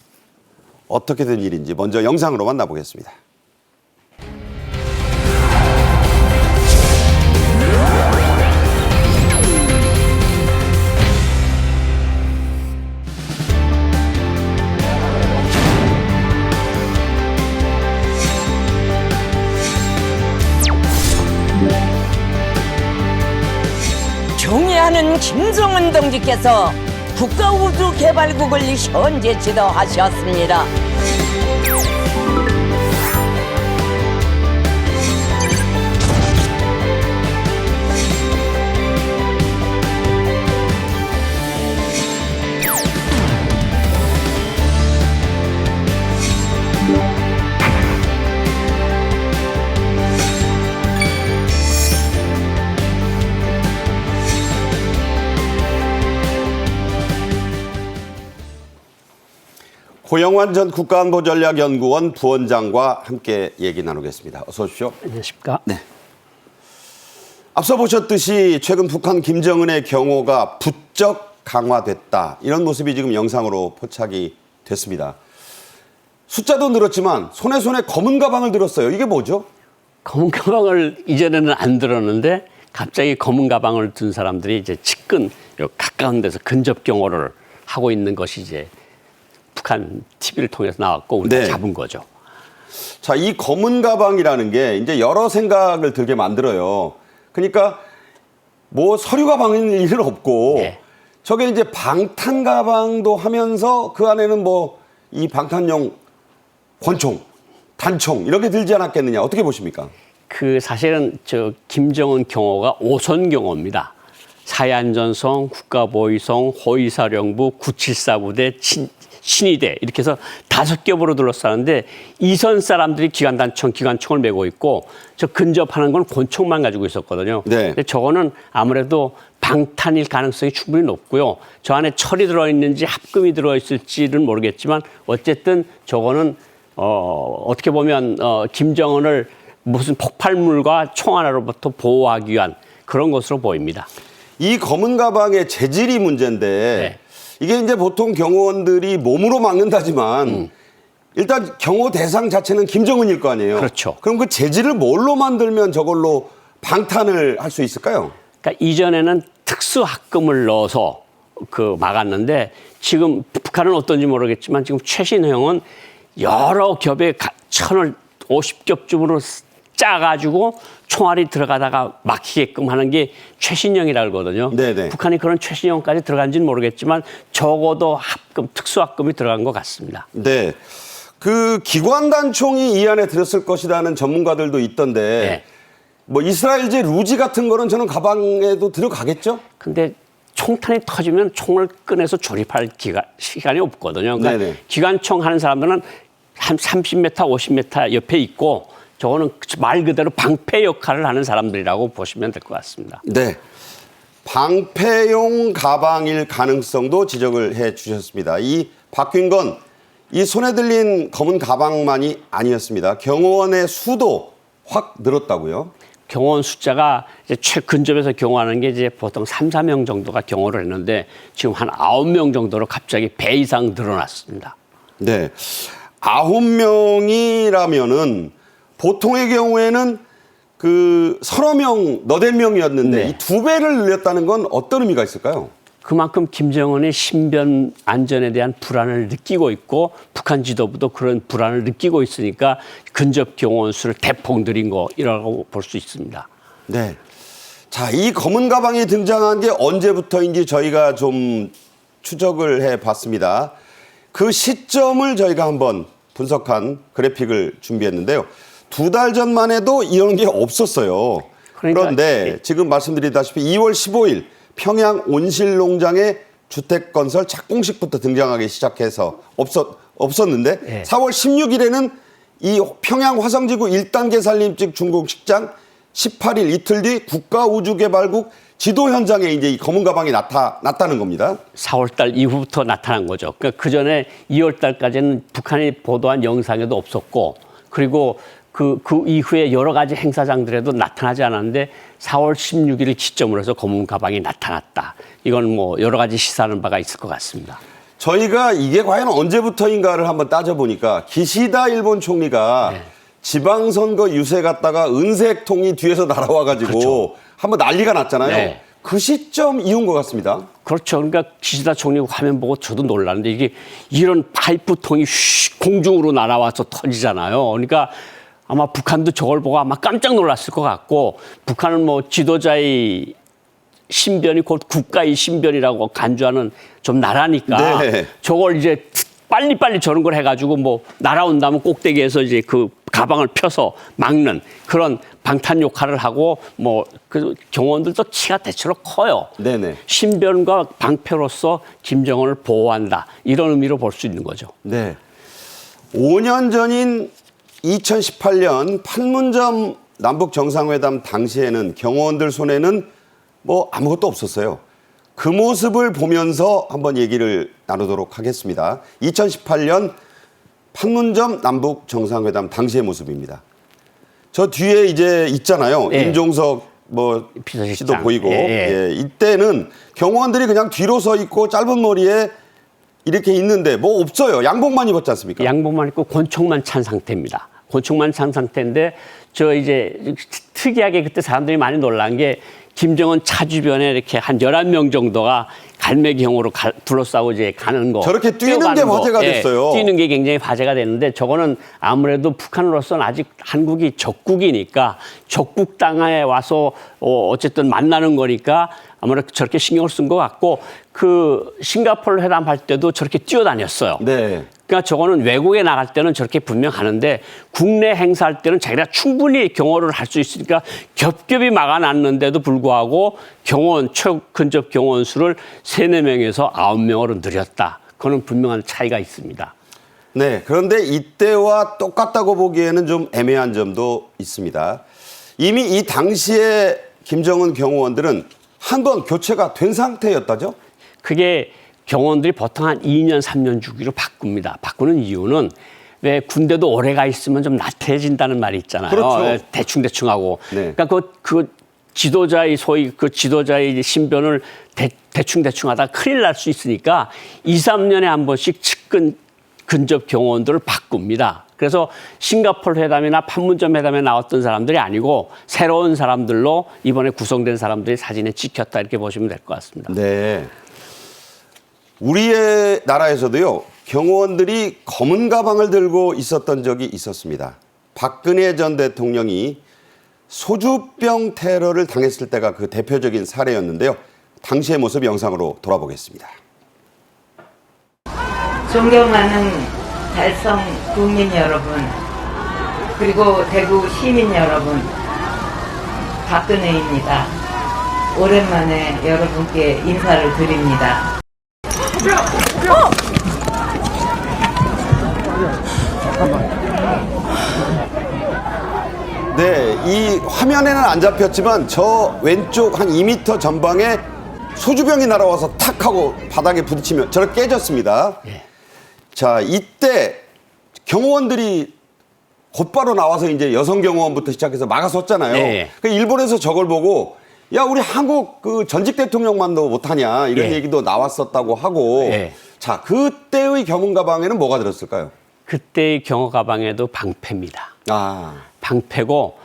어떻게 된 일인지 먼저 영상으로 만나보겠습니다. 경애하는 김정은 동지께서 국가우주개발국을 현재 지도하셨습니다. 고영환 전 국가안보전략연구원 부원장과 함께 얘기 나누겠습니다. 어서 오십시오. 안녕하십니까? 네. 앞서 보셨듯이 최근 북한 김정은의 경호가 부쩍 강화됐다. 이런 모습이 지금 영상으로 포착이 됐습니다. 숫자도 늘었지만 손에 검은 가방을 들었어요. 이게 뭐죠? 검은 가방을 이전에는 안 들었는데 갑자기 검은 가방을 든 사람들이 이제 측근 가까운 데서 근접 경호를 하고 있는 것이 이제 북한 TV를 통해서 나왔고 우리가 네. 잡은 거죠. 자, 이 검은 가방이라는 게 이제 여러 생각을 들게 만들어요. 그러니까 뭐 서류 가방일 일은 없고 네. 저게 이제 방탄 가방도 하면서 그 안에는 뭐 이 방탄용 권총, 단총 이렇게 들지 않았겠느냐. 어떻게 보십니까? 그 사실은 저 김정은 경호가 5선 경호입니다. 사해안전성, 국가보위성, 호위사령부, 974부대, 신의대 이렇게 해서 5겹으로 둘러싸는데 2선 사람들이 기관단총, 기관총을 메고 있고 저 근접하는 건 권총만 가지고 있었거든요. 네. 근데 저거는 아무래도 방탄일 가능성이 충분히 높고요. 저 안에 철이 들어있는지 합금이 들어있을지는 모르겠지만 어쨌든 저거는 어떻게 보면 김정은을 무슨 폭발물과 총 하나로부터 보호하기 위한 그런 것으로 보입니다. 이 검은 가방의 재질이 문제인데 네. 이게 이제 보통 경호원들이 몸으로 막는다지만 일단 경호 대상 자체는 김정은일 거 아니에요. 그렇죠. 그럼 그 재질을 뭘로 만들면 저걸로 방탄을 할 수 있을까요? 그러니까 이전에는 특수 합금을 넣어서 그 막았는데 지금 북한은 어떤지 모르겠지만 지금 최신형은 여러 겹의 천을 50겹쯤으로 짜가지고 총알이 들어가다가 막히게끔 하는 게 최신형이라고 그러거든요. 네네. 북한이 그런 최신형까지 들어간지는 모르겠지만 적어도 합금, 특수합금이 들어간 것 같습니다. 네. 그 기관단총이 이 안에 들었을 것이라는 전문가들도 있던데 네. 뭐 이스라엘제 루지 같은 거는 저는 가방에도 들어가겠죠? 근데 총탄이 터지면 총을 꺼내서 조립할 시간이 없거든요. 그러니까 네네. 기관총 하는 사람들은 한 30m, 50m 옆에 있고 저거는 말 그대로 방패 역할을 하는 사람들이라고 보시면 될 것 같습니다. 네. 방패용 가방일 가능성도 지적을 해 주셨습니다. 이 바뀐 건 이 손에 들린 검은 가방만이 아니었습니다. 경호원의 수도 확 늘었다고요? 경호원 숫자가 이제 최근접에서 경호하는 게 이제 보통 3, 4명 정도가 경호를 했는데 지금 한 9명 정도로 갑자기 배 이상 늘어났습니다. 네. 9명이라면은 보통의 경우에는 그 서너 명, 너댓 명이었는데 네. 이 2배를 늘렸다는 건 어떤 의미가 있을까요? 그만큼 김정은이 신변 안전에 대한 불안을 느끼고 있고 북한 지도부도 그런 불안을 느끼고 있으니까 근접 경호원 수를 대폭 늘린 거라고 볼 수 있습니다. 네. 자, 이 검은 가방이 등장한 게 언제부터인지 저희가 좀 추적을 해 봤습니다. 그 시점을 저희가 한번 분석한 그래픽을 준비했는데요. 2달 전만 해도 이런 게 없었어요. 그러니까, 그런데 예. 지금 말씀드리다시피 2월 15일 평양 온실농장의 주택건설 착공식부터 등장하기 시작해서 없었는데 예. 4월 16일에는 이 평양 화성지구 1단계 산림직 중공식장 18일 이틀 뒤 국가우주개발국 지도 현장에 이제 이 검은 가방이 나타났다는 겁니다. 4월 달 이후부터 나타난 거죠. 그러니까 그 전에 2월 달까지는 북한이 보도한 영상에도 없었고 그리고 그 이후에 여러 가지 행사장들에도 나타나지 않았는데 4월 16일을 기점으로 해서 검은 가방이 나타났다. 이건 뭐 여러 가지 시사하는 바가 있을 것 같습니다. 저희가 이게 과연 언제부터인가를 한번 따져보니까 기시다 일본 총리가 네. 지방선거 유세 갔다가 은색통이 뒤에서 날아와가지고 그렇죠. 한번 난리가 났잖아요. 네. 그 시점 이후인 것 같습니다. 그렇죠. 그러니까 기시다 총리 화면 보고 저도 놀랐는데 이게 이런 파이프통이 공중으로 날아와서 터지잖아요. 그러니까 아마 북한도 저걸 보고 아마 깜짝 놀랐을 것 같고 북한은 뭐 지도자의 신변이 곧 국가의 신변이라고 간주하는 좀 나라니까 네. 저걸 이제 빨리빨리 저런 걸 해가지고 뭐 날아온다면 꼭대기에서 이제 그 가방을 펴서 막는 그런 방탄 역할을 하고 뭐 그 경호원들도 키가 대체로 커요. 네네. 신변과 방패로서 김정은을 보호한다 이런 의미로 볼 수 있는 거죠. 네. 5년 전인 2018년 판문점 남북 정상회담 당시에는 경호원들 손에는 뭐 아무것도 없었어요. 그 모습을 보면서 한번 얘기를 나누도록 하겠습니다. 2018년 판문점 남북 정상회담 당시의 모습입니다. 저 뒤에 이제 있잖아요. 예. 임종석 뭐 비서실장. 씨도 보이고 예. 예, 이때는 경호원들이 그냥 뒤로 서 있고 짧은 머리에 이렇게 있는데 뭐 없어요. 양복만 입었지 않습니까? 양복만 입고 권총만 찬 상태입니다. 권총만 찬 상태인데 저 이제 특이하게 그때 사람들이 많이 놀란 게 김정은 차 주변에 이렇게 한 11명 정도가 갈매기형으로 둘러싸고 이제 가는 거. 저렇게 뛰는 게 뛰어가는 거. 화제가 예, 됐어요. 뛰는 게 굉장히 화제가 됐는데 저거는 아무래도 북한으로서는 아직 한국이 적국이니까 적국 땅에 와서 어쨌든 만나는 거니까 아무래도 저렇게 신경을 쓴 것 같고 그 싱가포르 회담할 때도 저렇게 뛰어다녔어요. 네. 그러니까 저거는 외국에 나갈 때는 저렇게 분명 하는데 국내 행사할 때는 자기가 충분히 경호를 할 수 있으니까 겹겹이 막아놨는데도 불구하고 경호원, 최근접 경호원 수를 3, 4명에서 9명으로 늘렸다. 그거는 분명한 차이가 있습니다. 네. 그런데 이때와 똑같다고 보기에는 좀 애매한 점도 있습니다. 이미 이 당시에 김정은 경호원들은 한 번 교체가 된 상태였다죠? 그게 경호원들이 보통 한 2년, 3년 주기로 바꿉니다. 바꾸는 이유는 왜 군대도 오래 가 있으면 좀 나태해진다는 말이 있잖아요. 그렇죠. 대충 하고. 네. 그러니까 그 지도자의 소위 그 지도자의 신변을 대충 하다가 큰일 날 수 있으니까 2, 3년에 한 번씩 측근 근접 경호원들을 바꿉니다. 그래서 싱가포르 회담이나 판문점 회담에 나왔던 사람들이 아니고 새로운 사람들로 이번에 구성된 사람들이 사진에 찍혔다 이렇게 보시면 될 것 같습니다. 네. 우리의 나라에서도요, 경호원들이 검은 가방을 들고 있었던 적이 있었습니다. 박근혜 전 대통령이 소주병 테러를 당했을 때가 그 대표적인 사례였는데요. 당시의 모습 영상으로 돌아보겠습니다. 존경하는 달성 국민 여러분, 그리고 대구 시민 여러분, 박근혜입니다. 오랜만에 여러분께 인사를 드립니다. 네, 이 화면에는 안 잡혔지만 저 왼쪽 한 2m 전방에 소주병이 날아와서 탁 하고 바닥에 부딪히면 저렇게 깨졌습니다. 자, 이때 경호원들이 곧바로 나와서 이제 여성 경호원부터 시작해서 막아섰잖아요. 네. 그 일본에서 저걸 보고 야, 우리 한국 그 전직 대통령만도 못하냐 이런 네. 얘기도 나왔었다고 하고. 네. 자, 그때의 견문 가방에는 뭐가 들었을까요? 그때의 경호 가방에도 방패입니다. 아, 방패고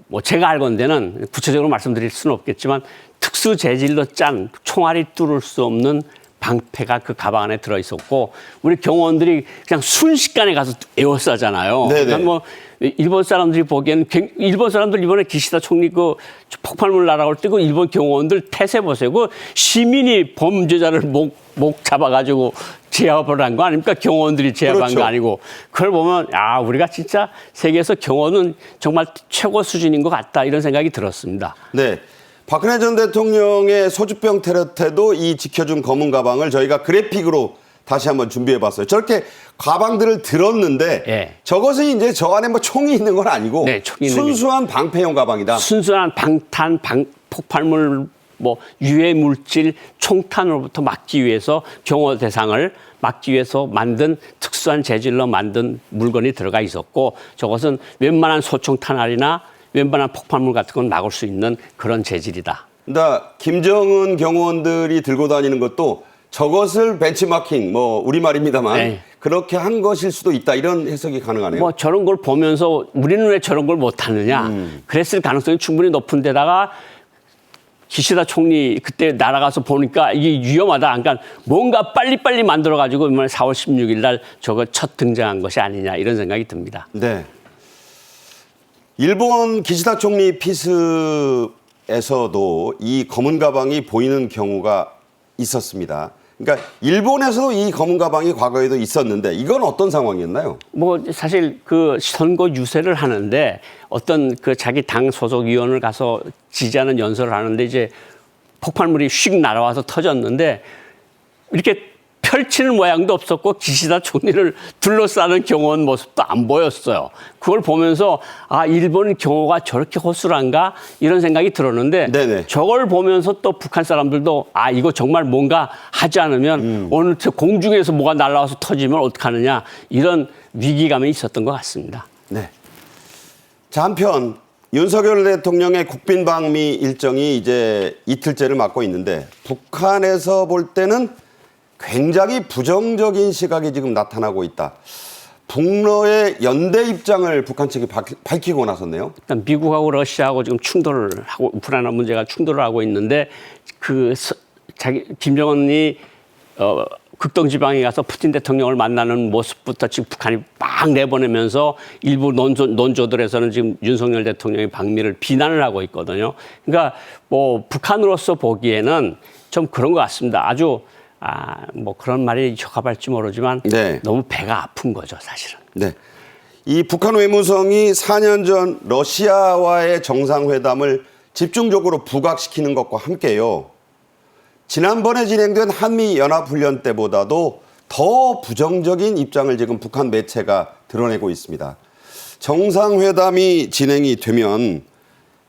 뭐 제가 알건대는 구체적으로 말씀드릴 수는 없겠지만 특수 재질로 짠 총알이 뚫을 수 없는 방패가 그 가방 안에 들어 있었고 우리 경호원들이 그냥 순식간에 가서 에워싸잖아요. 네네. 그러니까 뭐 일본 사람들이 보기에는 일본 사람들 이번에 기시다 총리 그 폭발물 날아올 때 그 일본 경호원들 태세 보세요. 그 시민이 범죄자를 목 잡아가지고 제압을 한 거 아닙니까? 경호원들이 제압한 그렇죠. 거 아니고. 그걸 보면 아 우리가 진짜 세계에서 경호는 정말 최고 수준인 것 같다 이런 생각이 들었습니다. 네. 박근혜 전 대통령의 소주병 테러 때도 이 지켜준 검은 가방을 저희가 그래픽으로 다시 한번 준비해봤어요. 저렇게 가방들을 들었는데 예. 저것은 이제 저 안에 뭐 총이 있는 건 아니고 네, 총이 있는 순수한 방패용 가방이다. 순수한 방탄, 폭발물, 뭐 유해 물질, 총탄으로부터 막기 위해서 경호 대상을 막기 위해서 만든 특수한 재질로 만든 물건이 들어가 있었고 저것은 웬만한 소총탄알이나 웬만한 폭발물 같은 건 막을 수 있는 그런 재질이다. 그러니까 김정은 경호원들이 들고 다니는 것도 저것을 벤치마킹, 뭐 우리말입니다만 네. 그렇게 한 것일 수도 있다 이런 해석이 가능하네요. 뭐 저런 걸 보면서 우리는 왜 저런 걸 못하느냐. 그랬을 가능성이 충분히 높은 데다가 기시다 총리 그때 날아가서 보니까 이게 위험하다. 그러니까 뭔가 빨리빨리 만들어가지고 이번에 4월 16일 날 저거 첫 등장한 것이 아니냐 이런 생각이 듭니다. 네. 일본 기시다 총리 피습에서도 이 검은 가방이 보이는 경우가 있었습니다. 그러니까 일본에서도 이 검은 가방이 과거에도 있었는데 이건 어떤 상황이었나요? 뭐 사실 그 선거 유세를 하는데 어떤 그 자기 당 소속 의원을 가서 지지하는 연설을 하는데 이제 폭발물이 휙 날아와서 터졌는데 이렇게 펼치는 모양도 없었고 기시다 총리를 둘러싸는 경호원 모습도 안 보였어요. 그걸 보면서 아 일본 경호가 저렇게 허술한가 이런 생각이 들었는데 네네. 저걸 보면서 또 북한 사람들도 아 이거 정말 뭔가 하지 않으면 오늘 공중에서 뭐가 날아와서 터지면 어떡하느냐 이런 위기감이 있었던 것 같습니다. 네. 자, 한편 윤석열 대통령의 국빈 방미 일정이 이제 이틀째를 맞고 있는데 북한에서 볼 때는 굉장히 부정적인 시각이 지금 나타나고 있다. 북러의 연대 입장을 북한 측이 밝히고 나섰네요. 일단 미국하고 러시아하고 지금 충돌을 하고 우크라이나 문제가 충돌을 하고 있는데 김정은이 극동 지방에 가서 푸틴 대통령을 만나는 모습부터 지금 북한이 막 내보내면서 일부 논조들에서는 지금 윤석열 대통령의 방미를 비난을 하고 있거든요. 그러니까 뭐 북한으로서 보기에는 좀 그런 것 같습니다. 아주 뭐 그런 말이 적합할지 모르지만 네. 너무 배가 아픈 거죠, 사실은. 네. 이 북한 외무성이 4년 전 러시아와의 정상회담을 집중적으로 부각시키는 것과 함께요. 지난번에 진행된 한미연합훈련 때보다도 더 부정적인 입장을 지금 북한 매체가 드러내고 있습니다. 정상회담이 진행이 되면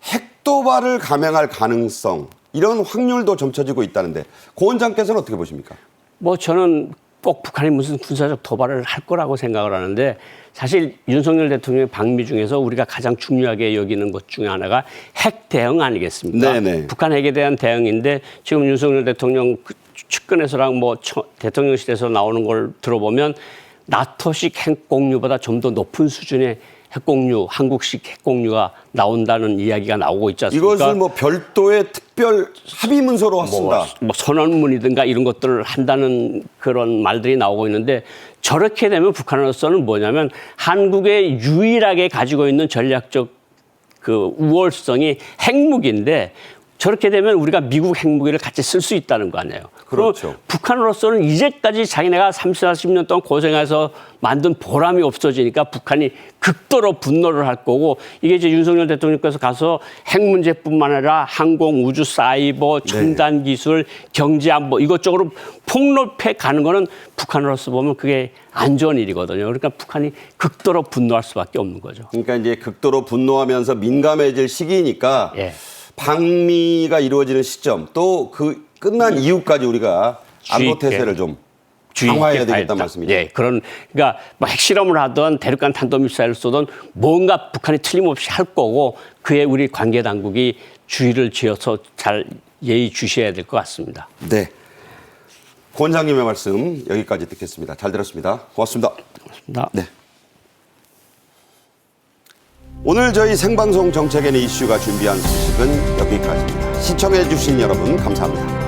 핵도발을 감행할 가능성, 이런 확률도 점쳐지고 있다는데 고 원장께서는 어떻게 보십니까? 뭐 저는 꼭 북한이 무슨 군사적 도발을 할 거라고 생각을 하는데 사실 윤석열 대통령의 방미 중에서 우리가 가장 중요하게 여기는 것 중에 하나가 핵 대응 아니겠습니까? 네네. 북한 핵에 대한 대응인데 지금 윤석열 대통령 측근에서랑 뭐 대통령실에서 나오는 걸 들어보면 나토식 핵공유보다 좀 더 높은 수준의 핵공유, 한국식 핵공유가 나온다는 이야기가 나오고 있지 않습니까? 이것을 뭐 별도의 특별 합의 문서로 쓴다. 뭐 선언문이든가 이런 것들을 한다는 그런 말들이 나오고 있는데 저렇게 되면 북한으로서는 뭐냐면 한국에 유일하게 가지고 있는 전략적 그 우월성이 핵무기인데 저렇게 되면 우리가 미국 핵무기를 같이 쓸 수 있다는 거 아니에요. 그렇죠. 북한으로서는 이제까지 자기네가 30, 40년 동안 고생해서 만든 보람이 없어지니까 북한이 극도로 분노를 할 거고 이게 이제 윤석열 대통령께서 가서 핵 문제뿐만 아니라 항공, 우주, 사이버, 첨단 기술, 경제 안보 이것저것 폭넓게 가는 거는 북한으로서 보면 그게 안 좋은 일이거든요. 그러니까 북한이 극도로 분노할 수밖에 없는 거죠. 그러니까 이제 극도로 분노하면서 민감해질 시기니까 예. 방미가 이루어지는 시점 또 그 끝난 이후까지 우리가 안보 태세를 좀 강화해야 되겠다는 말씀이죠. 예, 그러니까 뭐 핵실험을 하든 대륙간 탄도미사일을 쏘든 뭔가 북한이 틀림없이 할 거고 그에 우리 관계 당국이 주의를 지어서 잘 예의주시해야 될 것 같습니다. 네. 고 원장님의 말씀 여기까지 듣겠습니다. 잘 들었습니다. 고맙습니다. 고맙습니다. 네. 오늘 저희 생방송 정책의 이슈가 준비한 소식은 여기까지입니다. 시청해 주신 여러분 감사합니다.